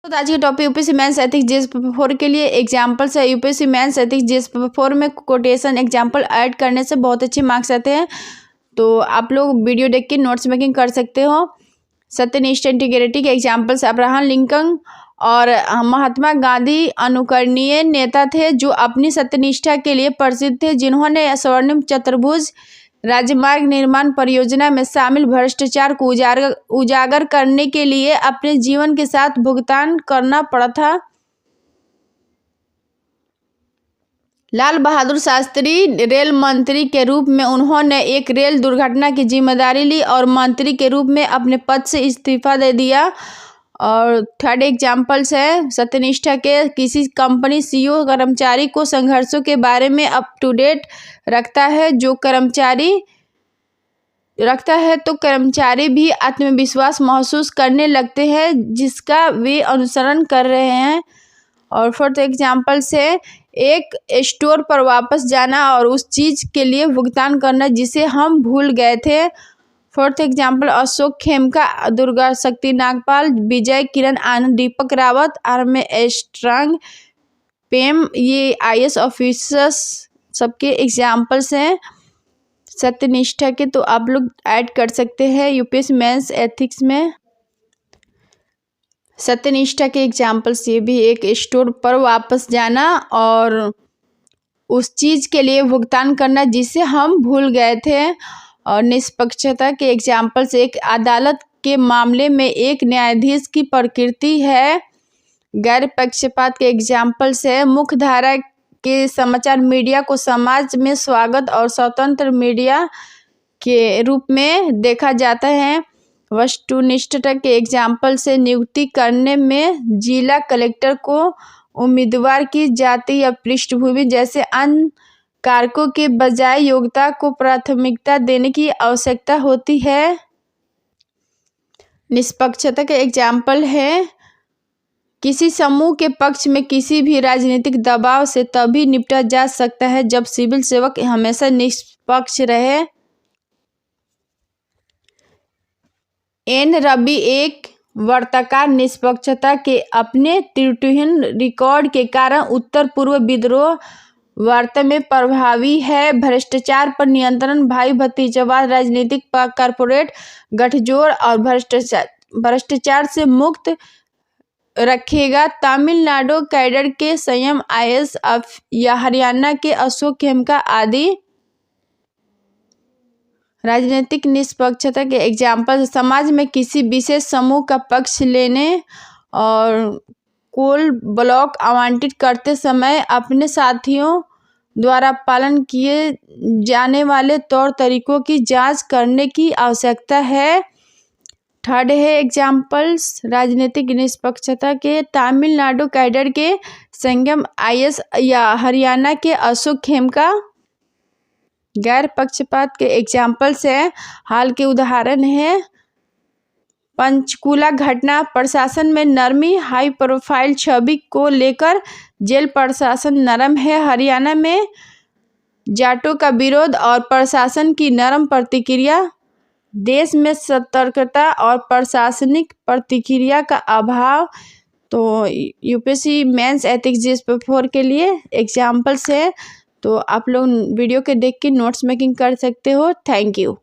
तो आज के topic UPSC mains ethics GS paper 4 के लिए एग्जांपल्स है। UPSC mains ethics GS paper 4 में कोटेशन एग्जांपल ऐड करने से बहुत अच्छे मार्क्स आते हैं। तो आप लोग वीडियो देख के नोट्स मेकिंग कर सकते हो। सत्यनिष्ठ इंटीग्रिटी के एग्जांपल्स अब्राहम लिंकन और महात्मा गांधी अनुकरणीय नेता थे जो अपनी सत्यनिष्ठा के लिए प्रसिद्ध थे, जिन्होंने स्वर्णिम चतुर्भुज राजमार्ग निर्माण परियोजना में शामिल भ्रष्टाचार को उजागर करने के लिए अपने जीवन के साथ भुगतान करना पड़ा था। लाल बहादुर शास्त्री रेल मंत्री के रूप में उन्होंने एक रेल दुर्घटना की जिम्मेदारी ली और मंत्री के रूप में अपने पद से इस्तीफा दे दिया। और थर्ड एग्जाम्पल्स है सत्यनिष्ठा के, किसी कंपनी सीईओ कर्मचारी को संघर्षों के बारे में अप टू डेट रखता है तो कर्मचारी भी आत्मविश्वास महसूस करने लगते हैं जिसका वे अनुसरण कर रहे हैं। और फोर्थ एग्जाम्पल से एक स्टोर पर वापस जाना और उस चीज़ के लिए भुगतान करना जिसे हम भूल गए थे। फोर्थ एग्जाम्पल अशोक खेमका, दुर्गा शक्ति नागपाल, विजय किरण आनंद, दीपक रावत, आर्मी स्ट्रांग, पेम, ये आईएएस ऑफिसर्स सबके एग्जाम्पल्स हैं सत्यनिष्ठा के। तो आप लोग ऐड कर सकते हैं यूपीएससी मेंस एथिक्स में। सत्यनिष्ठा के एग्जाम्पल्स ये भी एक स्टोर पर वापस जाना और उस चीज़ के लिए भुगतान करना जिसे हम भूल गए थे। और निष्पक्षता के एग्जाम्पल्स एक अदालत के मामले में एक न्यायाधीश की प्रकृति है। गैर पक्षपात के एग्जाम्पल्स है मुख्य धारा के समाचार मीडिया को समाज में स्वागत और स्वतंत्र मीडिया के रूप में देखा जाता है। वस्तुनिष्ठता के एग्जाम्पल से नियुक्ति करने में जिला कलेक्टर को उम्मीदवार की जाति या पृष्ठभूमि जैसे अन्य कारकों के बजाय योग्यता को प्राथमिकता देने की आवश्यकता होती है। निष्पक्षता के एग्जाम्पल है किसी समूह के पक्ष में किसी भी राजनीतिक दबाव से तभी निपटा जा सकता है जब सिविल सेवक हमेशा निष्पक्ष रहे। एन रवि एक वार्ताकार निष्पक्षता के अपने त्रुटिहीन रिकॉर्ड के कारण उत्तर पूर्व विद्रोह वार्ता में प्रभावी है। भ्रष्टाचार पर नियंत्रण, भाई भतीजावाद, राजनीतिक कॉर्पोरेट गठजोड़ और भ्रष्टाचार से मुक्त रखेगा। तमिलनाडु कैडर के संयम, आईएएस या हरियाणा के अशोक खेमका आदि। राजनीतिक निष्पक्षता के एग्जाम्पल समाज में किसी विशेष समूह का पक्ष लेने और कोल ब्लॉक आवंटित करते समय अपने साथियों द्वारा पालन किए जाने वाले तौर तरीकों की जांच करने की आवश्यकता है। थर्ड है एग्जाम्पल्स राजनीतिक निष्पक्षता के तमिलनाडु कैडर के संगम, आईएएस या हरियाणा के अशोक खेमका। गैर पक्षपात के एग्जाम्पल्स हैं हाल के उदाहरण है पंचकूला घटना, प्रशासन में नरमी, हाई प्रोफाइल छवि को लेकर जेल प्रशासन नरम है। हरियाणा में जाटों का विरोध और प्रशासन की नरम प्रतिक्रिया, देश में सतर्कता और प्रशासनिक प्रतिक्रिया का अभाव। तो UPSC mains ethics GS paper 4 के लिए एग्जाम्पल्स है। तो आप लोग वीडियो के देख के नोट्स मेकिंग कर सकते हो। Thank you.